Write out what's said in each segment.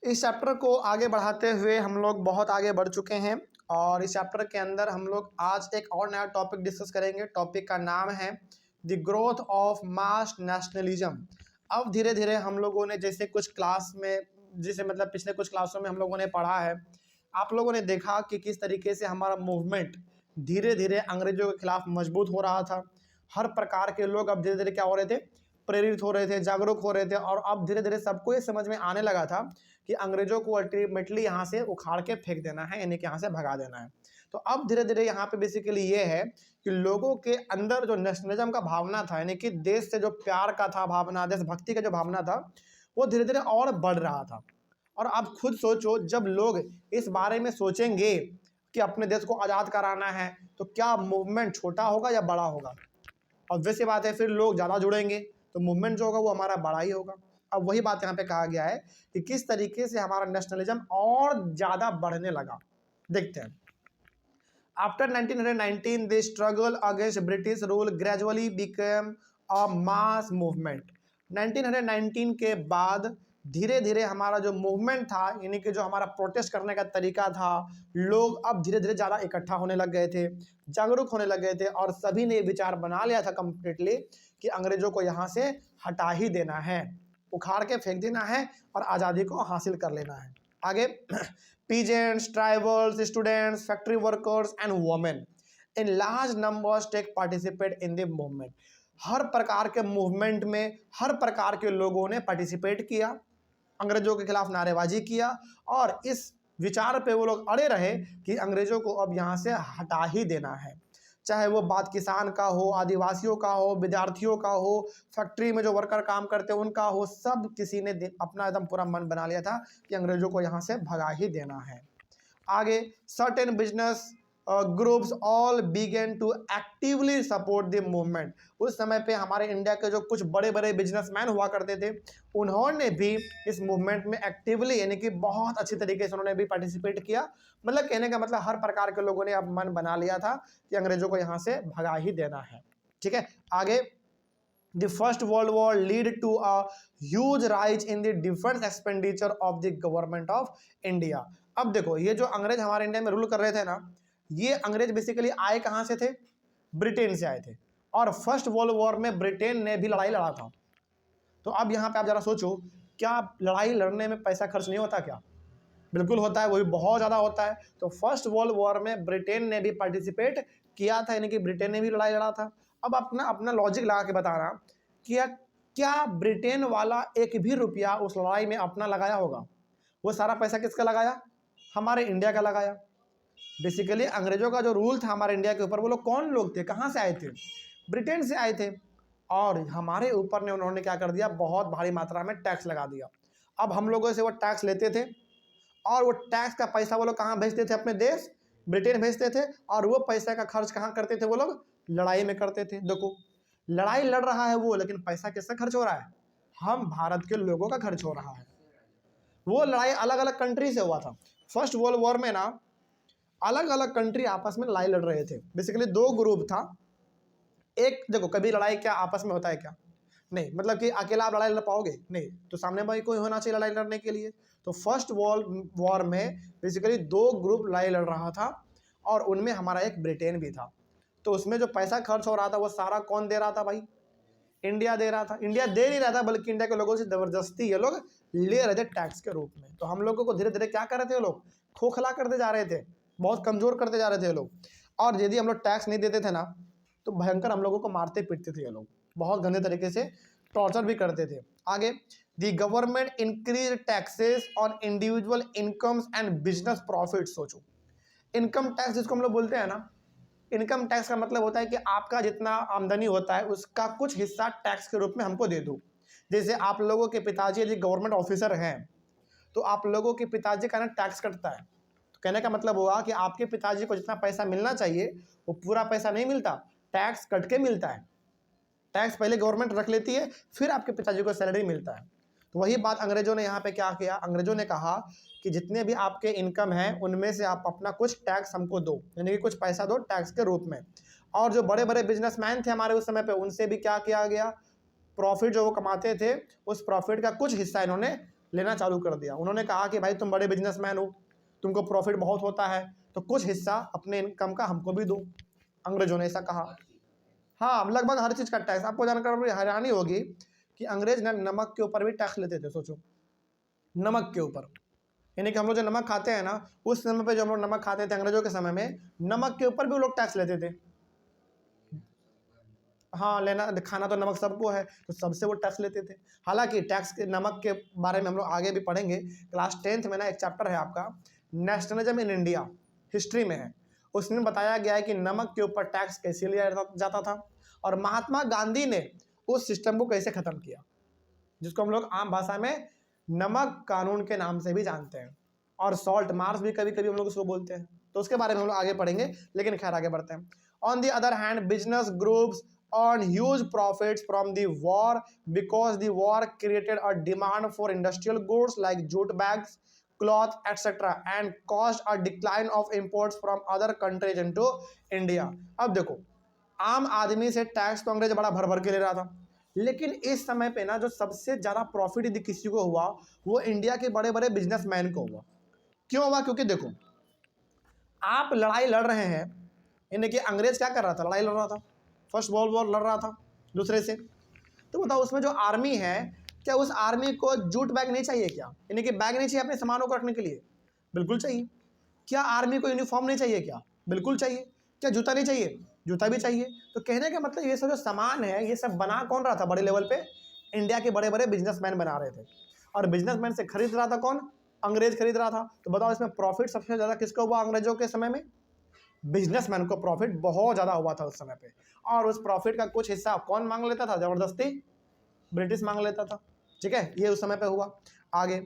इस चैप्टर को आगे बढ़ाते हुए हम लोग बहुत आगे बढ़ चुके हैं और इस चैप्टर के अंदर हम लोग आज एक और नया टॉपिक डिस्कस करेंगे। टॉपिक का नाम है the growth of mass nationalism. अब धीरे धीरे हम लोगों ने जैसे कुछ क्लास में जिसे मतलब पिछले कुछ क्लासों में हम लोगों ने पढ़ा है, आप लोगों ने देखा कि किस तरीके से हमारा मूवमेंट धीरे धीरे अंग्रेजों के खिलाफ मजबूत हो रहा था। हर प्रकार के लोग अब धीरे धीरे क्या हो रहे थे, प्रेरित हो रहे थे, जागरूक हो रहे थे और अब धीरे धीरे सबको ये समझ में आने लगा था कि अंग्रेजों को अल्टीमेटली यहाँ से उखाड़ के फेंक देना है, यानी कि यहाँ से भगा देना है। तो अब धीरे धीरे यहाँ पे बेसिकली ये है कि लोगों के अंदर जो नेशनलिज्म का भावना था, यानी कि देश से जो प्यार का था भावना, देशभक्ति का जो भावना था, वो धीरे धीरे और बढ़ रहा था। और आप खुद सोचो, जब लोग इस बारे में सोचेंगे कि अपने देश को आज़ाद कराना है तो क्या मूवमेंट छोटा होगा या बड़ा होगा? ऑब्वियस सी बात है, फिर लोग ज़्यादा जुड़ेंगे तो मूवमेंट जो होगा वो हमारा बड़ा ही होगा। अब वही बात यहाँ पे कहा गया है कि किस तरीके से हमारा नेशनलिज्म और ज़्यादा बढ़ने लगा। देखते हैं। After 1919 the struggle against British rule gradually became a mass movement. 1919 के बाद धीरे धीरे हमारा जो मूवमेंट था, यानी कि जो हमारा प्रोटेस्ट करने का तरीका था, लोग अब धीरे धीरे ज़्यादा इकट्ठा होने लग गए थे, जागरूक होने लग गए थे और सभी ने विचार बना लिया था कंप्लीटली कि अंग्रेजों को यहाँ से हटा ही देना है, उखाड़ के फेंक देना है और आज़ादी को हासिल कर लेना है। आगे peasants, tribals, students, factory workers and women in large numbers take participate in the movement। हर प्रकार के मूवमेंट में हर प्रकार के लोगों ने पार्टिसिपेट किया, अंग्रेजों के खिलाफ नारेबाजी किया और इस विचार पे वो लोग अड़े रहे कि अंग्रेजों को अब यहाँ से हटा ही देना है। चाहे वो बात किसान का हो, आदिवासियों का हो, विद्यार्थियों का हो, फैक्ट्री में जो वर्कर काम करते हैं उनका हो, सब किसी ने अपना एकदम पूरा मन बना लिया था कि अंग्रेजों को यहाँ से भगा ही देना है। आगे certain business groups all begin to actively support the movement. उस समय पे हमारे इंडिया के जो कुछ बड़े बड़े बिजनेसमैन हुआ करते थे, उन्होंने भी इस मूवमेंट में एक्टिवली, यानी कि बहुत अच्छी तरीके से उन्होंने भी पार्टिसिपेट किया। मतलब कहने का मतलब हर प्रकार के लोगों ने अब मन बना लिया था कि अंग्रेजों को यहाँ से भगा ही देना है। ठीक है। आगे The First World War lead to a huge rise in the defense expenditure of the government of India। अब देखो, ये जो अंग्रेज हमारे इंडिया में रूल कर रहे थे ना, ये अंग्रेज बेसिकली आए कहाँ से थे? ब्रिटेन से आए थे। और फर्स्ट वर्ल्ड वॉर में ब्रिटेन ने भी लड़ाई लड़ा था। तो अब यहाँ पे आप जरा सोचो, क्या लड़ाई लड़ने में पैसा खर्च नहीं होता क्या? बिल्कुल होता है, वो भी बहुत ज़्यादा होता है। तो फर्स्ट वर्ल्ड वॉर में ब्रिटेन ने भी पार्टिसिपेट किया था, यानी कि ब्रिटेन ने भी लड़ाई लड़ा था। अब अपना अपना लॉजिक लगा के बताना कि क्या ब्रिटेन वाला एक भी रुपया उस लड़ाई में अपना लगाया होगा? वो सारा पैसा किसका लगाया? हमारे इंडिया का लगाया। बेसिकली अंग्रेजों का जो रूल था हमारे इंडिया के ऊपर, वो लोग कौन लोग थे, कहाँ से आए थे? ब्रिटेन से आए थे। और हमारे ऊपर ने उन्होंने क्या कर दिया, बहुत भारी मात्रा में टैक्स लगा दिया। अब हम लोगों से वो टैक्स लेते थे और वो टैक्स का पैसा वो लोग कहाँ भेजते थे? अपने देश ब्रिटेन भेजते थे। और वो पैसा का खर्च कहाँ करते थे? वो लोग लड़ाई में करते थे। देखो, लड़ाई लड़ रहा है वो, लेकिन पैसा किससे खर्च हो रहा है? हम भारत के लोगों का खर्च हो रहा है। वो लड़ाई अलग अलग कंट्री से हुआ था। फर्स्ट वर्ल्ड वॉर में ना अलग अलग कंट्री आपस में लड़ाई लड़ रहे थे। बेसिकली दो ग्रुप था। एक, देखो, कभी लड़ाई क्या आपस में होता है क्या? नहीं, मतलब कि अकेला आप लड़ाई लड़ पाओगे? नहीं, तो सामने भाई कोई होना चाहिए लड़ाई लड़ने के लिए। तो फर्स्ट वर्ल्ड वॉर में बेसिकली दो ग्रुप लड़ाई लड़ रहा था और उनमें हमारा एक ब्रिटेन भी था। तो उसमें जो पैसा खर्च हो रहा था वो सारा कौन दे रहा था भाई? इंडिया दे रहा था। इंडिया दे नहीं रहा था, बल्कि इंडिया के लोगों से जबरदस्ती ये लोग ले रहे थे टैक्स के रूप में। तो हम लोगों को धीरे धीरे क्या कर रहे थे? ये लोग खोखला करते जा रहे थे, बहुत कमजोर करते जा रहे थे ये लोग। और यदि हम लोग टैक्स नहीं देते थे ना, तो भयंकर हम लोगों को मारते पीटते थे ये लोग, बहुत गंदे तरीके से टॉर्चर भी करते थे। आगे, the government increase taxes on individual incomes and business profit. सोचो, इनकम टैक्स जिसको हम लोग बोलते हैं ना, इनकम टैक्स का मतलब होता है कि आपका जितना आमदनी होता है उसका कुछ हिस्सा टैक्स के रूप में हमको दे दो। जैसे आप लोगों के पिताजी यदि गवर्नमेंट ऑफिसर हैं तो आप लोगों के पिताजी का ना टैक्स कटता है। तो कहने का मतलब हुआ कि आपके पिताजी को जितना पैसा मिलना चाहिए वो पूरा पैसा नहीं मिलता, टैक्स कट के मिलता है। टैक्स पहले गवर्नमेंट रख लेती है, फिर आपके पिताजी को सैलरी मिलता है। तो वही बात अंग्रेजों ने यहाँ पे क्या किया, अंग्रेजों ने कहा कि जितने भी आपके इनकम हैं उनमें से आप अपना कुछ टैक्स हमको दो, यानी कि कुछ पैसा दो टैक्स के रूप में। और जो बड़े बड़े बिजनेसमैन थे हमारे उस समय पे, उनसे भी क्या किया गया, प्रॉफिट जो वो कमाते थे उस प्रॉफिट का कुछ हिस्सा इन्होंने लेना चालू कर दिया। उन्होंने कहा कि भाई तुम बड़े बिजनेसमैन हो, तुमको प्रॉफिट बहुत होता है, तो कुछ हिस्सा अपने इनकम का हमको भी दो। अंग्रेजों ने ऐसा कहा। हाँ, लगभग हर चीज़ का टैक्स। आपको जानकर हैरानी होगी कि अंग्रेज ने नमक के ऊपर भी टैक्स लेते थे। सोचो, नमक के ऊपर, यानी कि हम लोग जो नमक खाते हैं ना, उस समय पे जो हम लोग नमक खाते थे अंग्रेजों के समय में, नमक के ऊपर भी वो लोग टैक्स लेते थे। हाँ, लेना खाना तो नमक सबको है, तो सबसे वो टैक्स लेते थे। हालांकि टैक्स के नमक के बारे में हम लोग आगे भी पढ़ेंगे। क्लास 10th में ना एक चैप्टर है आपका नेशनलिज्म इन इंडिया, हिस्ट्री में है। उसमें बताया गया है कि नमक के ऊपर टैक्स कैसे लिया जाता था और महात्मा गांधी ने उस सिस्टम को कैसे खत्म किया, जिसको हम लोग आम भाषा में नमक कानून के नाम से भी जानते हैं, और सॉल्ट मार्च भी कभी कभी हम लोग उसको बोलते हैं। तो उसके बारे में हम लोग आगे पढ़ेंगे, लेकिन खैर आगे बढ़ते हैं। On the other hand, business groups earned huge profits from the war because the war created a demand for industrial goods like jute bags, cloth, etc. and caused a decline of imports from other countries into India. अब देखो, आम आदमी से tax तो अंग्रेज बड़ा भर भर के ले रहा था, लेकिन इस समय पे ना जो सबसे ज़्यादा प्रॉफिट यदि किसी को हुआ, वो इंडिया के बड़े बड़े बिजनेसमैन को हुआ। क्यों हुआ? क्योंकि देखो, आप लड़ाई लड़ रहे हैं, यानी कि अंग्रेज क्या कर रहा था? लड़ाई लड़ रहा था, फर्स्ट वर्ल्ड वॉर लड़ रहा था दूसरे से। तो बताओ, उसमें जो आर्मी है, क्या उस आर्मी को जूट बैग नहीं चाहिए क्या? यानी कि बैग नहीं चाहिए अपने सामानों को रखने के लिए? बिल्कुल चाहिए। क्या आर्मी को यूनिफॉर्म नहीं चाहिए क्या? बिल्कुल चाहिए। क्या जूता नहीं चाहिए? जूता भी चाहिए। तो कहने का मतलब ये सब जो सामान है, ये सब बना कौन रहा था बड़े लेवल पे? इंडिया के बड़े बड़े बिजनेसमैन बना रहे थे, और बिजनेसमैन से खरीद रहा था कौन? अंग्रेज खरीद रहा था। तो बताओ, इसमें प्रॉफिट सबसे ज़्यादा किसका हुआ अंग्रेजों के समय में? बिजनेसमैन को प्रॉफिट बहुत ज़्यादा हुआ था उस समय पे, और उस प्रॉफिट का कुछ हिस्सा कौन मांग लेता था? जबरदस्ती ब्रिटिश मांग लेता था। ठीक है, ये उस समय पे हुआ। आगे,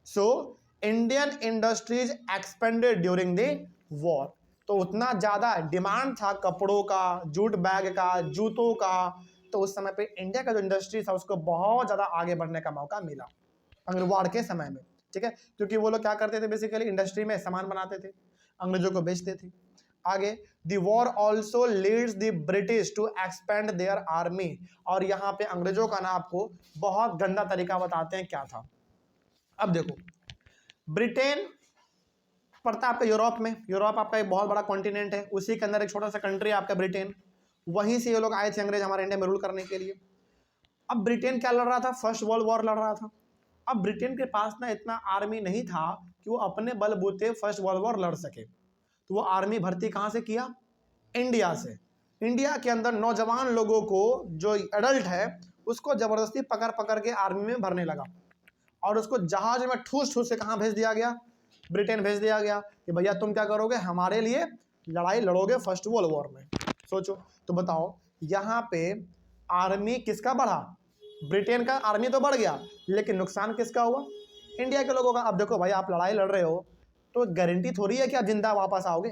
so Indian industries expanded during the war. तो उतना ज़्यादा डिमांड था कपड़ों का, जूट बैग का, जूतों का, तो उस समय पे इंडिया का जो इंडस्ट्री था उसको बहुत ज़्यादा आगे बढ़ने का मौका मिला वॉर के समय में। ठीक है, क्योंकि वो लोग क्या करते थे? बेसिकली इंडस्ट्री में सामान बनाते थे, अंग्रेजों को बेचते थे। आगे, the war also leads the British to expand their army. और यहाँ पे अंग्रेजों का ना आपको बहुत गंदा तरीका बताते हैं क्या था। अब देखो, ब्रिटेन पड़ता है आपका यूरोप में। यूरोप आपका एक बहुत बड़ा कॉन्टिनेंट है, उसी के अंदर एक छोटा सा कंट्री है आपका ब्रिटेन। वहीं से ये लोग आए थे अंग्रेज हमारे इंडिया में रूल करने के लिए। अब ब्रिटेन क्या लड़ रहा था? फर्स्ट वर्ल्ड वॉर लड़ रहा था। अब ब्रिटेन के पास ना इतना आर्मी नहीं था कि वो अपने बलबूते फर्स्ट वर्ल्ड वॉर लड़ सके। तो वो आर्मी भर्ती कहाँ से किया? इंडिया से। इंडिया के अंदर नौजवान लोगों को, जो एडल्ट है, उसको जबरदस्ती पकड़ पकड़ के आर्मी में भरने लगा, और उसको जहाज में ठूस ठूस से कहाँ भेज दिया गया? ब्रिटेन भेज दिया गया कि भैया तुम क्या करोगे? हमारे लिए लड़ाई लड़ोगे फर्स्ट वर्ल्ड वॉर में। सोचो, तो बताओ, यहाँ पे आर्मी किसका बढ़ा? ब्रिटेन का आर्मी तो बढ़ गया, लेकिन नुकसान किसका हुआ? इंडिया के लोगों का। अब देखो भाई, आप लड़ाई लड़ रहे हो तो गारंटी थोड़ी है कि आप जिंदा वापस आओगे।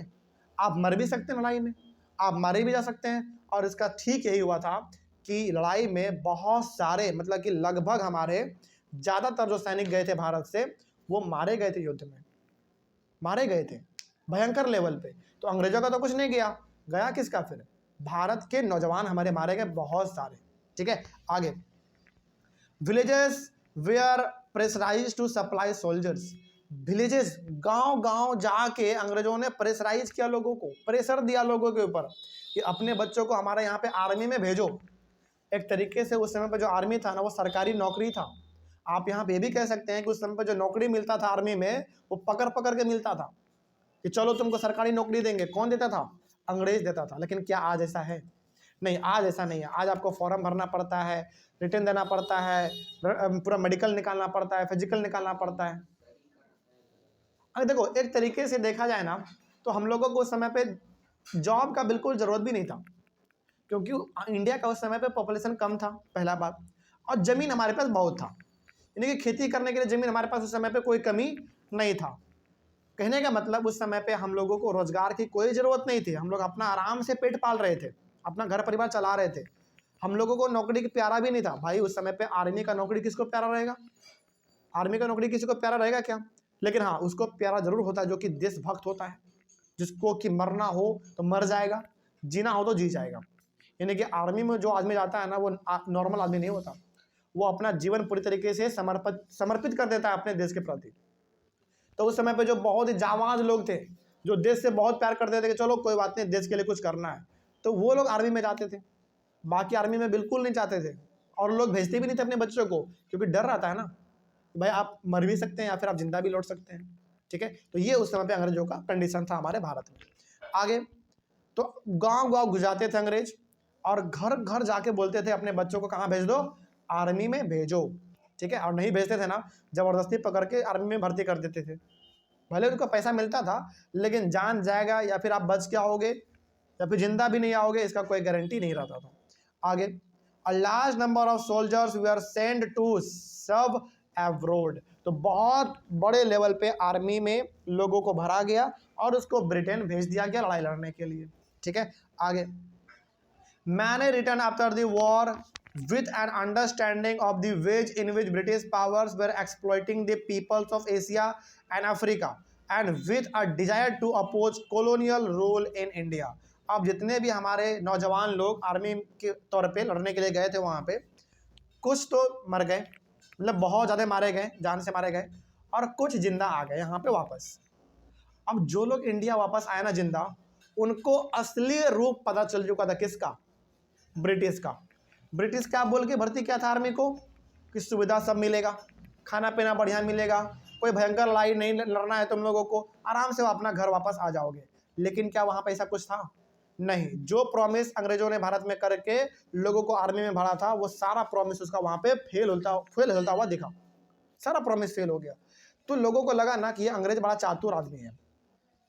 आप मर भी सकते हैं लड़ाई में, आप मारे भी जा सकते हैं। और इसका ठीक यही हुआ था कि लड़ाई में बहुत सारे, मतलब कि लगभग हमारे ज़्यादातर जो सैनिक गए थे भारत से, वो मारे गए थे, युद्ध में मारे गए थे भयंकर लेवल पे। तो अंग्रेजों का तो कुछ नहीं गया, गया किसका? फिर भारत के नौजवान हमारे मारे गए बहुत सारे। ठीक है, आगे, villages were pressurise to supply soldiers. Villages, गांव गांव जाके अंग्रेजों ने प्रेशराइज किया लोगों को, प्रेशर दिया लोगों के ऊपर कि अपने बच्चों को हमारे यहाँ पे आर्मी में भेजो। एक तरीके से उस समय पे जो आर्मी था ना, वो सरकारी नौकरी था। आप यहाँ पे भी कह सकते हैं कि उस समय पे जो नौकरी मिलता था आर्मी में, वो पकड़ पकड़ के मिलता था कि चलो तुमको सरकारी नौकरी देंगे। कौन देता था? अंग्रेज देता था। लेकिन क्या आज ऐसा है? नहीं, आज ऐसा नहीं है। आज आपको फॉर्म भरना पड़ता है, रिटर्न देना पड़ता है, पूरा मेडिकल निकालना पड़ता है, फिजिकल निकालना पड़ता है। अरे देखो, एक तरीके से देखा जाए ना, तो हम लोगों को उस समय पे जॉब का बिल्कुल ज़रूरत भी नहीं था, क्योंकि इंडिया का उस समय पे पॉपुलेशन कम था, पहला बात, और ज़मीन हमारे पास बहुत था, यानी कि खेती करने के लिए ज़मीन हमारे पास उस समय पे कोई कमी नहीं था। कहने का मतलब, उस समय पे हम लोगों को रोज़गार की कोई ज़रूरत नहीं थी। हम लोग अपना आराम से पेट पाल रहे थे, अपना घर परिवार चला रहे थे। हम लोगों को नौकरी की प्यारा भी नहीं था। भाई उस समय पे आर्मी का नौकरी किसको प्यारा रहेगा? आर्मी का नौकरी किसी को प्यारा रहेगा क्या? लेकिन हाँ, उसको प्यारा जरूर होता है जो कि देशभक्त होता है, जिसको कि मरना हो तो मर जाएगा, जीना हो तो जी जाएगा। यानी कि आर्मी में जो आदमी जाता है ना, वो नॉर्मल आदमी नहीं होता, वो अपना जीवन पूरी तरीके से समर्पित कर देता है अपने देश के प्रति। तो उस समय पे जो बहुत ही जाबाज लोग थे, जो देश से बहुत प्यार करते थे कि चलो कोई बात नहीं, देश के लिए कुछ करना है, तो वो लोग आर्मी में जाते थे। बाकी आर्मी में बिल्कुल नहीं चाहते थे, और लोग भेजते भी नहीं थे अपने बच्चों को, क्योंकि डर रहता है ना, भाई आप मर भी सकते हैं या फिर आप जिंदा भी लौट सकते हैं। ठीक है, तो ये उस समय पे अंग्रेजों का कंडीशन था हमारे भारत में। आगे, तो गांव गांव गुजारते थे अंग्रेज, और घर घर जाके बोलते थे अपने बच्चों को कहाँ भेज दो, आर्मी में भेजो। ठीक है, और नहीं भेजते थे ना, जबरदस्ती पकड़ के आर्मी में भर्ती कर देते थे। भले उनका पैसा मिलता था, लेकिन जान जाएगा या फिर आप बच के आओगे या फिर जिंदा भी नहीं आओगे, इसका कोई गारंटी नहीं रहता था। आगे, a large number of soldiers were send to serve abroad. तो बहुत बड़े लेवल पे आर्मी में लोगों को भरा गया और उसको ब्रिटेन भेज दिया गया लड़ाई लड़ने के लिए। ठीक है, आगे, मैंने return after the war with an understanding of the ways in which British powers were exploiting the peoples of Asia and Africa and with a desire to oppose colonial rule in India। अब जितने भी हमारे नौजवान लोग army के तौर पे लड़ने के लिए गए थे वहाँ पे, कुछ तो मर गए, मतलब बहुत ज़्यादा मारे गए, जान से मारे गए, और कुछ जिंदा आ गए यहाँ पे वापस। अब जो लोग इंडिया वापस आए ना जिंदा, उनको असली रूप पता चल चुका था किसका, ब्रिटिश का। ब्रिटिश क्या बोल के भर्ती किया था आर्मी को कि सुविधा सब मिलेगा, खाना पीना बढ़िया मिलेगा, कोई भयंकर लड़ाई नहीं लड़ना है तुम लोगों को, आराम से अपना घर वापस आ जाओगे। लेकिन क्या वहाँ पे ऐसा कुछ था? नहीं। जो प्रॉमिस अंग्रेजों ने भारत में करके लोगों को आर्मी में भरा था, वो सारा प्रॉमिस उसका वहाँ पे फेल होता हुआ दिखा, सारा प्रॉमिस फेल हो गया। तो लोगों को लगा ना कि ये अंग्रेज बड़ा चातुर आदमी है,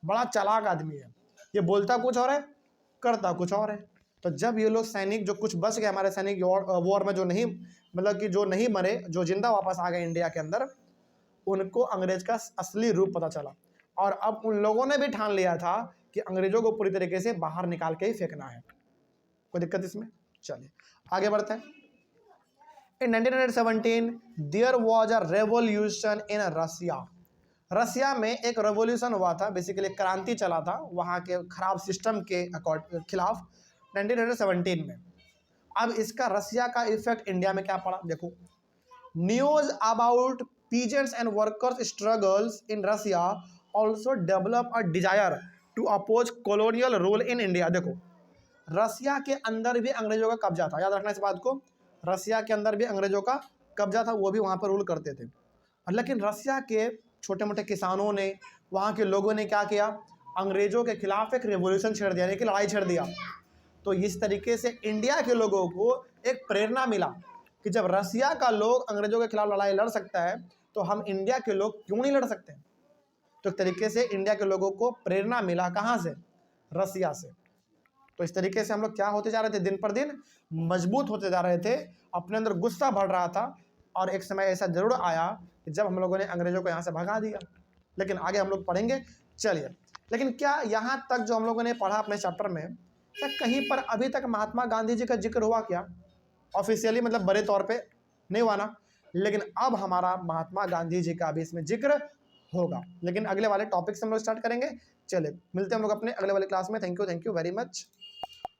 बड़ा चालाक आदमी है, ये बोलता कुछ और है, करता कुछ और है। तो जब ये लोग सैनिक जो कुछ बच गए हमारे सैनिक वॉर में, जो नहीं, मतलब कि जो नहीं मरे, जो जिंदा वापस आ गए इंडिया के अंदर, उनको अंग्रेज का असली रूप पता चला। और अब उन लोगों ने भी ठान लिया था कि अंग्रेजों को पूरी तरीके से बाहर निकाल के ही फेंकना है। कोई दिक्कत इसमें? चलिए आगे बढ़ते हैं। In 1917 there was a revolution in Russia. Russia में एक रेवोल्यूशन हुआ था, बेसिकली क्रांति चला था वहाँ के खराब सिस्टम के खिलाफ 1917 में। अब इसका रसिया का इफेक्ट इंडिया में क्या पड़ा, देखो। News about peasants and workers struggles in Russia also develop a desire to oppose colonial rule in India. देखो, रसिया के अंदर भी अंग्रेजों का कब्जा था, याद रखना इस बात को। रसिया के अंदर भी अंग्रेजों का कब्जा था, वो भी वहाँ पर रूल करते थे। लेकिन रसिया के छोटे मोटे किसानों ने, वहाँ के लोगों ने क्या किया, अंग्रेजों के खिलाफ एक रेवोल्यूशन छेड़ दिया, एक लड़ाई छेड़ दिया। तो इस तरीके से इंडिया के लोगों को एक प्रेरणा मिला कि जब रसिया का लोग अंग्रेजों के खिलाफ लड़ाई लड़ सकता है, तो हम इंडिया के लोग क्यों नहीं लड़ सकते। तो एक तरीके से इंडिया के लोगों को प्रेरणा मिला, कहाँ से, रसिया से। तो इस तरीके से हम लोग क्या होते जा रहे थे, दिन पर दिन मजबूत होते जा रहे थे, अपने अंदर गुस्सा बढ़ रहा था। और एक समय ऐसा जरूर आया कि जब हम लोगों ने अंग्रेजों को यहाँ से भगा दिया। लेकिन आगे हम लोग पढ़ेंगे। चलिए, लेकिन क्या यहाँ तक जो हम लोगों ने पढ़ा अपने चैप्टर में, क्या कहीं पर अभी तक महात्मा गांधी जी का जिक्र हुआ क्या? ऑफिशियली, मतलब बड़े तौर पे नहीं हुआ ना। लेकिन अब हमारा महात्मा गांधी जी का भी इसमें जिक्र होगा, लेकिन अगले वाले टॉपिक से हम लोग स्टार्ट करेंगे। चलिए, मिलते हैं हम लोग अपने अगले वाले क्लास में। Thank you very much.